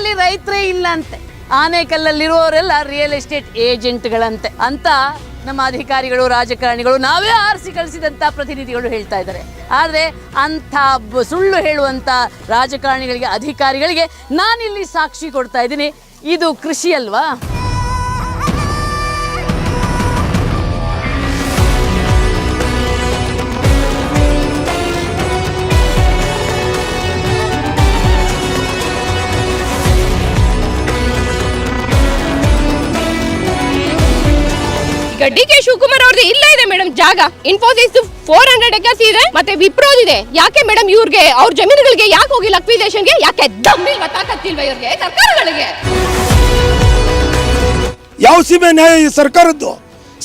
ಆನೇಕಲ್ಲಲ್ಲಿ ರೈತರೇ ಇಲ್ಲ ಅಂತೆ. ಆನೇಕಲ್ಲಲ್ಲಿರುವವರೆಲ್ಲ ರಿಯಲ್ ಎಸ್ಟೇಟ್ ಏಜೆಂಟ್ಗಳಂತೆ ಅಂತ ನಮ್ಮ ಅಧಿಕಾರಿಗಳು, ರಾಜಕಾರಣಿಗಳು, ನಾವೇ ಆರಿಸಿ ಕಳಿಸಿದಂಥ ಪ್ರತಿನಿಧಿಗಳು ಹೇಳ್ತಾ ಇದ್ದಾರೆ. ಆದರೆ ಅಂಥ ಸುಳ್ಳು ಹೇಳುವಂಥ ರಾಜಕಾರಣಿಗಳಿಗೆ, ಅಧಿಕಾರಿಗಳಿಗೆ ನಾನಿಲ್ಲಿ ಸಾಕ್ಷಿ ಕೊಡ್ತಾ ಇದ್ದೀನಿ. ಇದು ಕೃಷಿ ಅಲ್ವಾ? ಈಗ ಡಿ.ಕೆ. ಶಿವಕುಮಾರ್ ಅವ್ರದ್ದು ಇಲ್ಲ ಇದೆ ಮೇಡಮ್ ಜಾಗ. ಇನ್ಫೋಸಿಸ್ 400 ಎಕರ್ಸ್ ಇದೆ, ಮತ್ತೆ ವಿಪ್ರೋದಿದೆ. ಯಾಕೆ ಮೇಡಮ್ ಇವ್ರಿಗೆ ಅವ್ರ ಜಮೀನುಗಳಿಗೆ ಯಾಕೆ ಹೋಗಿ ಲಕ್ವಿಡೇಷನ್ಗೆ? ಯಾಕೆ ದಮ್ಮಿಲ್ವಾ, ತಾಕತ್ತಿಲ್ವಾ ಇವ್ರಿಗೆ, ಸರ್ಕಾರಗಳಿಗೆ? ಯಾವ ಸೀಮೆ ನ್ಯಾಯ ಈ ಸರ್ಕಾರದ್ದು?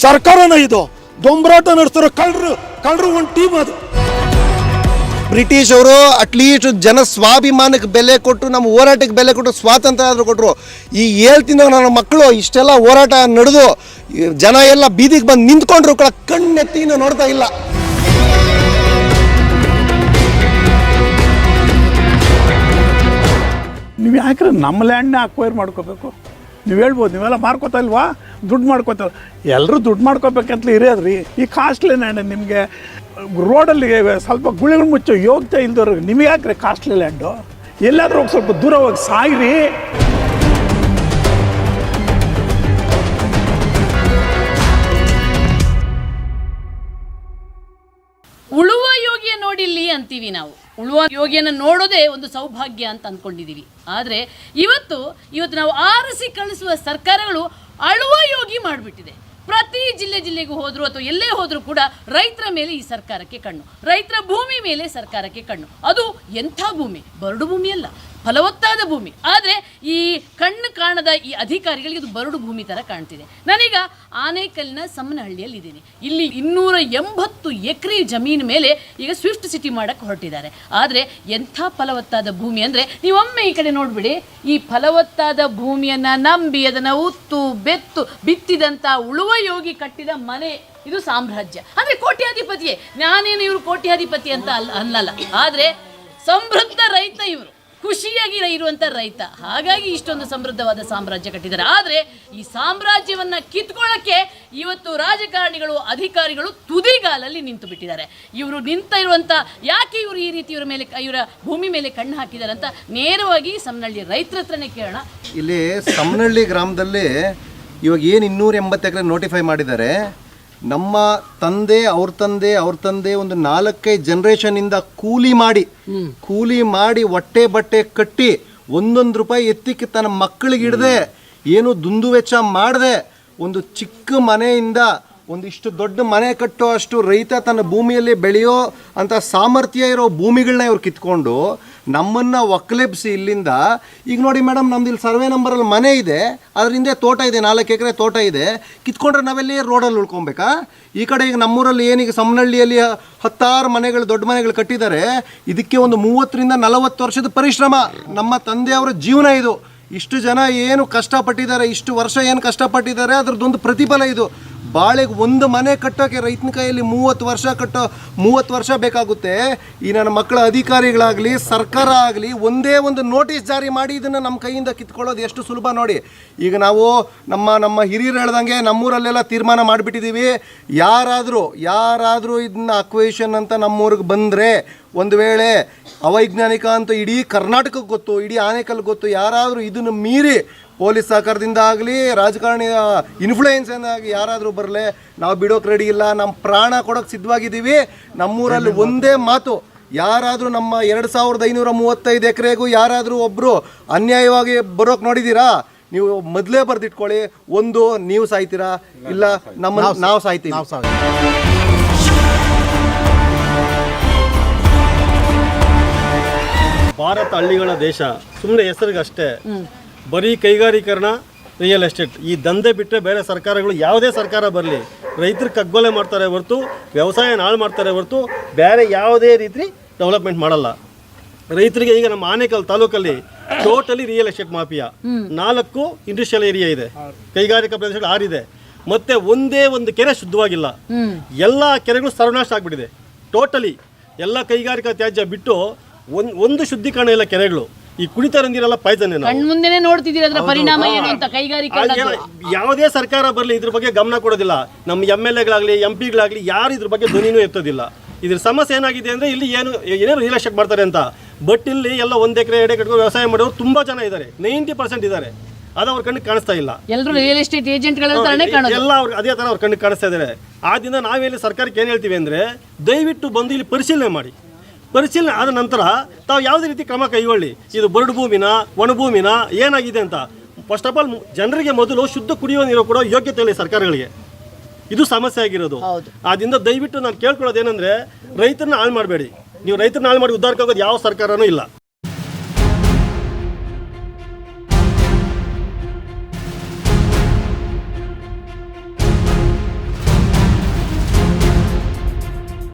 ಸರ್ಕಾರನ ಇದು ದೊಂಬರಾಟ ನಡೆಸ್ತಾರೋ ಕಳ್ಳರು ಒಂದು ಟೀಮ್ ಅದು. ಬ್ರಿಟಿಷ್ ಅವರು ಅಟ್ಲೀಸ್ಟ್ ಜನ ಸ್ವಾಭಿಮಾನಕ್ಕೆ ಬೆಲೆ ಕೊಟ್ಟು, ನಮ್ಮ ಹೋರಾಟಕ್ಕೆ ಬೆಲೆ ಕೊಟ್ಟು ಸ್ವಾತಂತ್ರ್ಯ ಆದರೂ ಕೊಟ್ಟರು. ಈ 7 ತಿಂಗಳು ನನ್ನ ಮಕ್ಕಳು ಇಷ್ಟೆಲ್ಲ ಹೋರಾಟ ನಡೆದು ಜನ ಎಲ್ಲ ಬೀದಿಗೆ ಬಂದು ನಿಂತ್ಕೊಂಡ್ರು, ಕಣ್ಣೆತ್ತಿನ ನೋಡ್ತಾ ಇಲ್ಲ. ನೀವು ಯಾಕ್ರೆ ನಮ್ಮ ಲ್ಯಾಂಡ್ನೇ ಅಕ್ವೈರ್ ಮಾಡ್ಕೋಬೇಕು? ನೀವು ಹೇಳ್ಬೋದು, ನೀವೆಲ್ಲ ಮಾರ್ಕೋತಾ ಇಲ್ವಾ, ದುಡ್ಡು ಮಾಡ್ಕೋತಾ. ಎಲ್ಲರೂ ದುಡ್ಡು ಮಾಡ್ಕೋಬೇಕಂತಲೇ ಇರೋದ್ರಿ. ಈ ಕಾಸ್ಟ್ಲಿ ಲ್ಯಾಂಡ್ ನಿಮಗೆ ರೋಡಲ್ಲಿ ಸ್ವಲ್ಪ ಗುಳಿಗಳು ಮುಚ್ಚೋ ಯೋಗ್ಯತೆ ಇಲ್ದವ್ರಿಗೆ ನಿಮಗೆ ಯಾಕ್ರೆ ಕಾಸ್ಟ್ಲಿ ಲ್ಯಾಂಡು? ಎಲ್ಲಾದ್ರೂ ಹೋಗಿ ಸ್ವಲ್ಪ ದೂರ ಹೋಗಿ ಸಾಯ್ರಿ. ಉಳುವ ಯೋಗಿಯ ನೋಡಿಲ್ಲಿ ಅಂತೀವಿ ನಾವು. ಉಳುವ ಯೋಗಿಯನ್ನು ನೋಡೋದೇ ಒಂದು ಸೌಭಾಗ್ಯ ಅಂತ ಅಂದ್ಕೊಂಡಿದ್ದೀವಿ. ಆದರೆ ಇವತ್ತು ನಾವು ಆರಿಸಿ ಕಳಿಸುವ ಸರ್ಕಾರಗಳು ಅಳುವ ಯೋಗಿ ಮಾಡಿಬಿಟ್ಟಿದೆ. ಪ್ರತಿ ಜಿಲ್ಲೆಗೂ ಹೋದರೂ ಅಥವಾ ಎಲ್ಲೇ ಹೋದರೂ ಕೂಡ ರೈತರ ಮೇಲೆ ಈ ಸರ್ಕಾರಕ್ಕೆ ಕಣ್ಣು, ರೈತರ ಭೂಮಿ ಮೇಲೆ ಸರ್ಕಾರಕ್ಕೆ ಕಣ್ಣು. ಅದು ಎಂಥ ಭೂಮಿ? ಬರಡು ಭೂಮಿ ಅಲ್ಲ, ಫಲವತ್ತಾದ ಭೂಮಿ. ಆದರೆ ಈ ಕಣ್ಣು ಕಾಣದ ಈ ಅಧಿಕಾರಿಗಳಿಗೆ ಇದು ಬರಡು ಭೂಮಿ ಥರ ಕಾಣ್ತಿದೆ. ನಾನೀಗ ಆನೇಕಲ್ಲಿನ ಸಮ್ಮನಹಳ್ಳಿಯಲ್ಲಿ ಇದ್ದೀನಿ. ಇಲ್ಲಿ 280 ಎಕರೆ ಜಮೀನು ಮೇಲೆ ಈಗ ಸ್ವಿಫ್ಟ್ ಸಿಟಿ ಮಾಡೋಕ್ಕೆ ಹೊರಟಿದ್ದಾರೆ. ಆದರೆ ಎಂಥ ಫಲವತ್ತಾದ ಭೂಮಿ ಅಂದರೆ, ನೀವೊಮ್ಮೆ ಈ ಕಡೆ ನೋಡಿಬಿಡಿ. ಈ ಫಲವತ್ತಾದ ಭೂಮಿಯನ್ನು ನಂಬಿ ಅದನ್ನು ಉತ್ತು ಬೆತ್ತು ಬಿತ್ತಿದಂಥ ಉಳುವ ಯೋಗಿ ಕಟ್ಟಿದ ಮನೆ ಇದು ಸಾಮ್ರಾಜ್ಯ. ಅಂದರೆ ಕೋಟ್ಯಾಧಿಪತಿಯೇ. ನಾನೇನು ಇವರು ಕೋಟ್ಯಾಧಿಪತಿ ಅಂತ ಅನ್ನಲ್ಲ, ಆದರೆ ಸಮೃದ್ಧ ರೈತ ಇವರು, ಖುಷಿಯಾಗಿ ಇರುವಂಥ ರೈತ. ಹಾಗಾಗಿ ಇಷ್ಟೊಂದು ಸಮೃದ್ಧವಾದ ಸಾಮ್ರಾಜ್ಯ ಕಟ್ಟಿದ್ದಾರೆ. ಆದರೆ ಈ ಸಾಮ್ರಾಜ್ಯವನ್ನು ಕಿತ್ಕೊಳ್ಳೋಕ್ಕೆ ಇವತ್ತು ರಾಜಕಾರಣಿಗಳು, ಅಧಿಕಾರಿಗಳು ತುದಿಗಾಲಲ್ಲಿ ನಿಂತು ಬಿಟ್ಟಿದ್ದಾರೆ. ಇವರು ನಿಂತ ಇರುವಂಥ, ಯಾಕೆ ಇವರು ಈ ರೀತಿ ಇವರ ಭೂಮಿ ಮೇಲೆ ಕಣ್ಣು ಹಾಕಿದ್ದಾರೆ ಅಂತ ನೇರವಾಗಿ ಸಮ್ಮನಹಳ್ಳಿ ರೈತರ ಹತ್ರನೇ ಕೇಳೋಣ. ಇಲ್ಲಿ ಸಮ್ಮನಹಳ್ಳಿ ಗ್ರಾಮದಲ್ಲಿ ಇವಾಗ ಏನು 280 ಎಕರೆ ನೋಟಿಫೈ ಮಾಡಿದ್ದಾರೆ. ನಮ್ಮ ತಂದೆ, ಅವ್ರ ತಂದೆ ಒಂದು 4-5 ಜನರೇಷನಿಂದ ಕೂಲಿ ಮಾಡಿ ಹೊಟ್ಟೆ ಬಟ್ಟೆ ಕಟ್ಟಿ ₹1 ಎತ್ತಿಕ್ಕೆ ತನ್ನ ಮಕ್ಕಳಿಗೆ ಹಿಡ್ದೆ, ಏನು ದುಂದು ವೆಚ್ಚ ಮಾಡದೆ ಒಂದು ಚಿಕ್ಕ ಮನೆಯಿಂದ ಒಂದಿಷ್ಟು ದೊಡ್ಡ ಮನೆ ಕಟ್ಟೋ ಅಷ್ಟು ರೈತ ತನ್ನ ಭೂಮಿಯಲ್ಲಿ ಬೆಳೆಯೋ ಅಂತ ಸಾಮರ್ಥ್ಯ ಇರೋ ಭೂಮಿಗಳನ್ನ ಇವ್ರು ಕಿತ್ಕೊಂಡು ನಮ್ಮನ್ನು ಒಕ್ಕಲೆಬ್ಸಿ ಇಲ್ಲಿಂದ. ಈಗ ನೋಡಿ ಮೇಡಮ್, ನಮ್ದು ಇಲ್ಲಿ ಸರ್ವೆ ನಂಬರಲ್ಲಿ ಮನೆ ಇದೆ, ಅದರಿಂದ ತೋಟ ಇದೆ, 4 ಎಕರೆ ತೋಟ ಇದೆ. ಕಿತ್ಕೊಂಡ್ರೆ ನಾವೆಲ್ಲಿ ರೋಡಲ್ಲಿ ಉಳ್ಕೊಬೇಕಾ? ಈ ಕಡೆ ಈಗ ನಮ್ಮೂರಲ್ಲಿ ಏನೀಗ ಸಮ್ಮನಹಳ್ಳಿಯಲ್ಲಿ 10 ಮನೆಗಳು, ದೊಡ್ಡ ಮನೆಗಳು ಕಟ್ಟಿದ್ದಾರೆ. ಇದಕ್ಕೆ ಒಂದು 30ರಿಂದ 40 ವರ್ಷದ ಪರಿಶ್ರಮ. ನಮ್ಮ ತಂದೆಯವರ ಜೀವನ ಇದು. ಇಷ್ಟು ಜನ ಏನು ಕಷ್ಟಪಟ್ಟಿದ್ದಾರೆ, ಇಷ್ಟು ವರ್ಷ ಏನು ಕಷ್ಟಪಟ್ಟಿದ್ದಾರೆ, ಅದ್ರದ್ದೊಂದು ಪ್ರತಿಫಲ ಇದು. ಬಾಳೆಗೆ ಒಂದು ಮನೆ ಕಟ್ಟೋಕ್ಕೆ ರೈತನ ಕೈಯಲ್ಲಿ 30 ವರ್ಷ ಬೇಕಾಗುತ್ತೆ. ಈ ನನ್ನ ಮಕ್ಕಳ ಅಧಿಕಾರಿಗಳಾಗಲಿ, ಸರ್ಕಾರ ಆಗಲಿ ಒಂದೇ ಒಂದು ನೋಟಿಸ್ ಜಾರಿ ಮಾಡಿ ಇದನ್ನು ನಮ್ಮ ಕೈಯಿಂದ ಕಿತ್ಕೊಳ್ಳೋದು ಎಷ್ಟು ಸುಲಭ ನೋಡಿ. ಈಗ ನಾವು ನಮ್ಮ ಹಿರಿಯರು ಹೇಳ್ದಂಗೆ ನಮ್ಮೂರಲ್ಲೆಲ್ಲ ತೀರ್ಮಾನ ಮಾಡಿಬಿಟ್ಟಿದ್ದೀವಿ. ಯಾರಾದರೂ ಇದನ್ನ ಅಕ್ವೇಷನ್ ಅಂತ ನಮ್ಮೂರಿಗೆ ಬಂದರೆ, ಒಂದು ವೇಳೆ ಅವೈಜ್ಞಾನಿಕ ಅಂತ ಇಡೀ ಕರ್ನಾಟಕಕ್ಕೆ ಗೊತ್ತು, ಇಡೀ ಆನೇಕಲ್ ಗೊತ್ತು, ಯಾರಾದರೂ ಇದನ್ನು ಮೀರಿ ಪೊಲೀಸ್ ಸಹಕಾರದಿಂದ ಆಗಲಿ, ರಾಜಕಾರಣಿ ಇನ್ಫ್ಲೂಯೆನ್ಸಿಂದ ಆಗಿ ಯಾರಾದರೂ ಬರಲೇ, ನಾವು ಬಿಡೋಕೆ ರೆಡಿ ಇಲ್ಲ, ನಮ್ಮ ಪ್ರಾಣ ಕೊಡೋಕೆ ಸಿದ್ಧವಾಗಿದ್ದೀವಿ. ನಮ್ಮೂರಲ್ಲಿ ಒಂದೇ ಮಾತು, ಯಾರಾದರೂ ನಮ್ಮ 2535 ಎಕರೆಗೂ ಯಾರಾದರೂ ಒಬ್ಬರು ಅನ್ಯಾಯವಾಗಿ ಬರೋಕೆ ನೋಡಿದ್ದೀರಾ? ನೀವು ಮೊದಲೇ ಬರೆದಿಟ್ಕೊಳ್ಳಿ, ಒಂದು ನೀವು ಸಾಯ್ತೀರಾ, ಇಲ್ಲ ನಾವು ಸಾಯ್ತೀವಿ. ಭಾರತ ಹಳ್ಳಿಗಳ ದೇಶ, ಸುಮ್ಮನೆ ಹೆಸರಿಗಷ್ಟೇ. ಬರೀ ಕೈಗಾರೀಕರಣ, ರಿಯಲ್ ಎಸ್ಟೇಟ್, ಈ ದಂಧೆ ಬಿಟ್ಟರೆ ಬೇರೆ ಸರ್ಕಾರಗಳು, ಯಾವುದೇ ಸರ್ಕಾರ ಬರಲಿ, ರೈತರು ಕಗ್ಗೊಲೆ ಮಾಡ್ತಾರೆ ಹೊರತು, ವ್ಯವಸಾಯ ಹಾಳು ಮಾಡ್ತಾರೆ ಹೊರತು ಬೇರೆ ಯಾವುದೇ ರೀತಿ ಡೆವಲಪ್ಮೆಂಟ್ ಮಾಡಲ್ಲ. ರೈತರಿಗೆ ಈಗ ನಮ್ಮ ಆನೇಕಲ್ ತಾಲೂಕಲ್ಲಿ totally real estate mafia. 4 industrial area ಇದೆ, ಕೈಗಾರಿಕಾ ಪ್ರದೇಶಗಳು 6 ಇದೆ, ಮತ್ತೆ ಒಂದೇ ಒಂದು ಕೆರೆ ಶುದ್ಧವಾಗಿಲ್ಲ. ಎಲ್ಲ ಕೆರೆಗಳು ಸರ್ವನಾಶ ಆಗಿಬಿಟ್ಟಿದೆ. ಟೋಟಲಿ ಎಲ್ಲ ಕೈಗಾರಿಕಾ ತ್ಯಾಜ್ಯ ಬಿಟ್ಟು ಒಂದು ಶುದ್ಧೀಕರಣ ಇಲ್ಲ ಕೆರೆಗಳು. ಈ ಕುಡಿತಾ ನೀರೆಲ್ಲ ಪಾಯ್ಸನ್ ಕಣ್ಮುಂದೆನೆ ನೋಡ್ತಿದ್ದೀರಿ ಅದರ ಪರಿಣಾಮ ಏನು ಅಂತ ಕೈಗಾರಿಕೆಗಳ ಯಾವುದೇ ಸರ್ಕಾರ ಬರಲಿ ಇದ್ರ ಬಗ್ಗೆ ಗಮನ ಕೊಡೋದಿಲ್ಲ. ನಮ್ಮ MLAಗಳಾಗಲಿ MP ಗಳಾಗಲಿ ಯಾರು ಇದ್ರ ಬಗ್ಗೆ ಧ್ವನಿನೂ ಎತ್ತೋದಿಲ್ಲ. ಇದ್ರ ಸಮಸ್ಯೆ ಏನಾಗಿದೆ ಅಂದರೆ ಇಲ್ಲಿ ಏನೇನು ರಿಯಲ್ ಎಸ್ಟೇಟ್ ಮಾಡ್ತಾರೆ ಅಂತ. ಬಟ್ ಇಲ್ಲಿ ಎಲ್ಲ 1 ಎಕರೆ 2 ಎಕರೆ ವ್ಯವಸಾಯ ಮಾಡೋರು ತುಂಬ ಜನ ಇದ್ದಾರೆ, 90% ಇದ್ದಾರೆ. ಅದು ಅವ್ರ ಕಣ್ಣಿಗೆ ಕಾಣಿಸ್ತಾ ಇಲ್ಲ. ಎಲ್ಲರೂ ರಿಯಲ್ ಎಸ್ಟೇಟ್ ಏಜೆಂಟ್ಗಳ ತರನೇ ಕಾಣೋದು. ಎಲ್ಲ ಅವ್ರಿಗೆ ಅದೇ ಥರ ಅವ್ರ ಕಣ್ಣಿಗೆ ಕಾಣಿಸ್ತಾ ಇದ್ದಾರೆ. ಆದ್ದರಿಂದ ನಾವೇಲಿ ಸರ್ಕಾರಕ್ಕೆ ಏನು ಹೇಳ್ತೀವಿ ಅಂದರೆ, ದಯವಿಟ್ಟು ಬಂದು ಇಲ್ಲಿ ಪರಿಶೀಲನೆ ಮಾಡಿ. ಪರಿಶೀಲನೆ ಆದ ನಂತರ ತಾವು ಯಾವುದೇ ರೀತಿ ಕ್ರಮ ಕೈಗೊಳ್ಳಿ. ಇದು ಬರಡು ಭೂಮಿನ ಒಣ ಭೂಮಿನ ಏನಾಗಿದೆ ಅಂತ ಫಸ್ಟ್ ಆಫ್ ಆಲ್ ಜನರಿಗೆ ಮೊದಲು ಶುದ್ಧ ಕುಡಿಯುವ ನೀರು ಕೊಡೋ ಯೋಗ್ಯತೆ ಇಲ್ಲ ಸರ್ಕಾರಗಳಿಗೆ. ಇದು ಸಮಸ್ಯೆ ಆಗಿರೋದು. ಆದ್ದರಿಂದ ದಯವಿಟ್ಟು ನಾನು ಕೇಳ್ಕೊಳ್ಳೋದೇನೆಂದರೆ, ರೈತರನ್ನ ಹಾಳು ಮಾಡಬೇಡಿ. ನೀವು ರೈತರನ್ನ ಹಾಳು ಮಾಡಿ ಉದ್ಧಾರಕ್ಕೆ ಹೋಗೋದು ಯಾವ ಸರ್ಕಾರನೂ ಇಲ್ಲ.